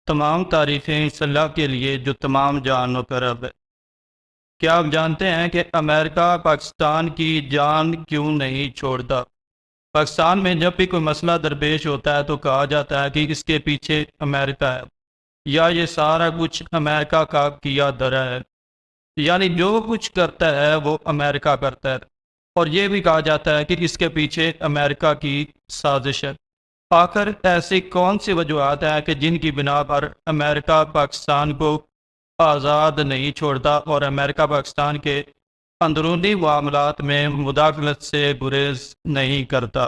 تمام تعریفیں اس اللہ کے لیے جو تمام جہانوں کا رب ہے۔ کیا آپ جانتے ہیں کہ امریکہ پاکستان کی جان کیوں نہیں چھوڑتا؟ پاکستان میں جب بھی کوئی مسئلہ درپیش ہوتا ہے تو کہا جاتا ہے کہ اس کے پیچھے امریکہ ہے، یا یہ سارا کچھ امریکہ کا کیا دھرا ہے، یعنی جو کچھ کرتا ہے وہ امریکہ کرتا ہے۔ اور یہ بھی کہا جاتا ہے کہ اس کے پیچھے امریکہ کی سازش ہے۔ آخر ایسی کون سی وجوہات ہیں کہ جن کی بنا پر امریکہ پاکستان کو آزاد نہیں چھوڑتا اور امریکہ پاکستان کے اندرونی معاملات میں مداخلت سے گریز نہیں کرتا؟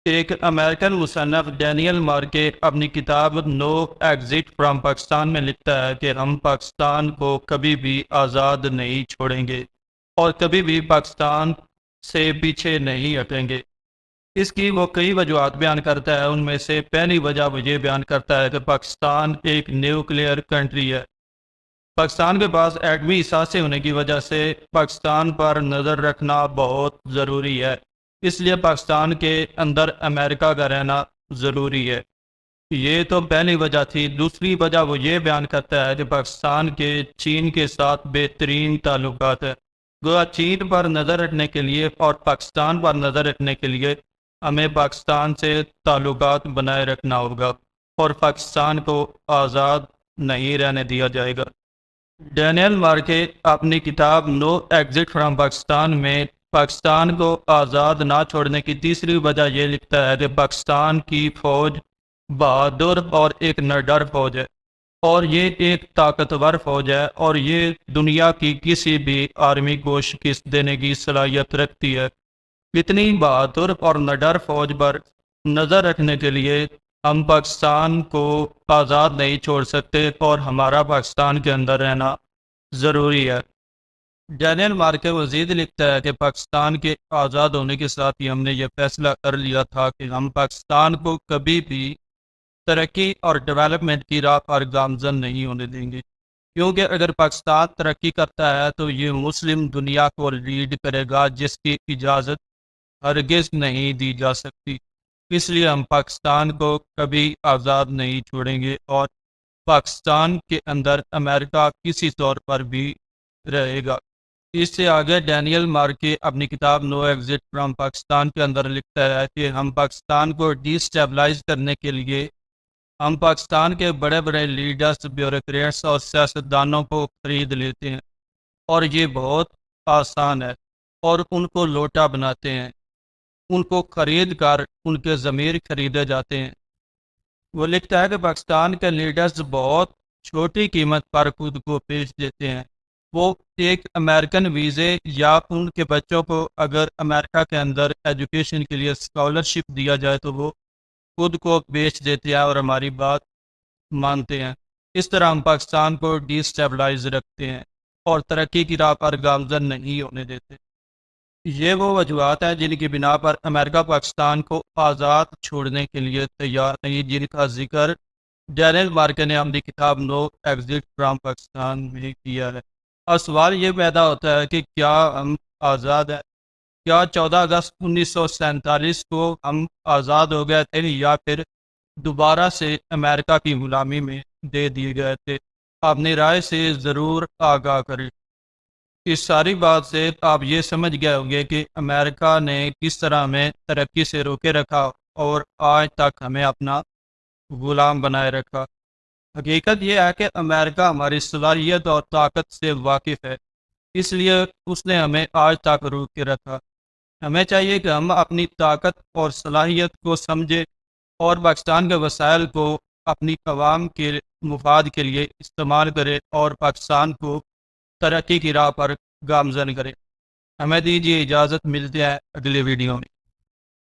ایک امریکن مصنف ڈینیل مارکے اپنی کتاب نو ایگزٹ فرام پاکستان میں لکھتا ہے کہ ہم پاکستان کو کبھی بھی آزاد نہیں چھوڑیں گے اور کبھی بھی پاکستان سے پیچھے نہیں ہٹیں گے۔ اس کی وہ کئی وجوہات بیان کرتا ہے، ان میں سے پہلی وجہ وہ یہ بیان کرتا ہے کہ پاکستان ایک نیوکلیئر کنٹری ہے۔ پاکستان کے پاس ایٹمی اثاثے ہونے کی وجہ سے پاکستان پر نظر رکھنا بہت ضروری ہے، اس لیے پاکستان کے اندر امریکہ کا رہنا ضروری ہے۔ یہ تو پہلی وجہ تھی۔ دوسری وجہ وہ یہ بیان کرتا ہے کہ پاکستان کے چین کے ساتھ بہترین تعلقات ہیں۔ گویا چین پر نظر رکھنے کے لیے اور پاکستان پر نظر رکھنے کے لیے ہمیں پاکستان سے تعلقات بنائے رکھنا ہوگا اور پاکستان کو آزاد نہیں رہنے دیا جائے گا۔ ڈینیل مارکے اپنی کتاب نو ایگزٹ فرام پاکستان میں پاکستان کو آزاد نہ چھوڑنے کی تیسری وجہ یہ لکھتا ہے کہ پاکستان کی فوج بہادر اور ایک نڈر فوج ہے، اور یہ ایک طاقتور فوج ہے، اور یہ دنیا کی کسی بھی آرمی کو شکست دینے کی صلاحیت رکھتی ہے۔ اتنی بہادر اور نڈر فوج پر نظر رکھنے کے لیے ہم پاکستان کو آزاد نہیں چھوڑ سکتے اور ہمارا پاکستان کے اندر رہنا ضروری ہے۔ ڈینیل مارکے مزید لکھتا ہے کہ پاکستان کے آزاد ہونے کے ساتھ ہی ہم نے یہ فیصلہ کر لیا تھا کہ ہم پاکستان کو کبھی بھی ترقی اور ڈیولپمنٹ کی راہ پر گامزن نہیں ہونے دیں گے، کیونکہ اگر پاکستان ترقی کرتا ہے تو یہ مسلم دنیا کو لیڈ کرے گا، جس کی اجازت ہرگز نہیں دی جا سکتی۔ اس لیے ہم پاکستان کو کبھی آزاد نہیں چھوڑیں گے اور پاکستان کے اندر امریکہ کسی طور پر بھی رہے گا۔ اس سے آگے ڈینیل مارکے اپنی کتاب نو ایگزٹ فرام پاکستان کے اندر لکھتا ہے کہ ہم پاکستان کو ڈی اسٹیبلائز کرنے کے لیے ہم پاکستان کے بڑے بڑے لیڈرز، بیوروکریٹس اور سیاستدانوں کو خرید لیتے ہیں، اور یہ بہت آسان ہے، اور ان کو لوٹا بناتے ہیں۔ ان کو خرید کر ان کے ضمیر خریدے جاتے ہیں۔ وہ لکھتا ہے کہ پاکستان کے لیڈرز بہت چھوٹی قیمت پر خود کو بیچ دیتے ہیں۔ وہ ایک امریکن ویزے یا ان کے بچوں کو اگر امریکہ کے اندر ایجوکیشن کے لیے اسکالرشپ دیا جائے تو وہ خود کو بیچ دیتے ہیں اور ہماری بات مانتے ہیں۔ اس طرح ہم پاکستان کو ڈی اسٹیبلائز رکھتے ہیں اور ترقی کی راہ پر گامزن نہیں ہونے دیتے۔ یہ وہ وجوہات ہیں جن کی بنا پر امریکہ پاکستان کو آزاد چھوڑنے کے لیے تیار نہیں، جن کا ذکر ڈینیل مارکے نے اپنی کتاب نو ایگزٹ فرام پاکستان میں کیا ہے۔ اور سوال یہ پیدا ہوتا ہے کہ کیا ہم آزاد ہیں؟ کیا 14 اگست 1947 کو ہم آزاد ہو گئے تھے یا پھر دوبارہ سے امریکہ کی غلامی میں دے دیے گئے تھے؟ اپنی رائے سے ضرور آگاہ کریں۔ اس ساری بات سے آپ یہ سمجھ گئے ہوں گے کہ امریکہ نے کس طرح ہمیں ترقی سے روکے رکھا اور آج تک ہمیں اپنا غلام بنائے رکھا۔ حقیقت یہ ہے کہ امریکہ ہماری صلاحیت اور طاقت سے واقف ہے، اس لیے اس نے ہمیں آج تک روک کے رکھا۔ ہمیں چاہیے کہ ہم اپنی طاقت اور صلاحیت کو سمجھیں اور پاکستان کے وسائل کو اپنی عوام کے مفاد کے لیے استعمال کریں اور پاکستان کو ترقی کی راہ پر گامزن کریں۔ ہمیں دیجیے اجازت، ملتے ہیں اگلے ویڈیو میں۔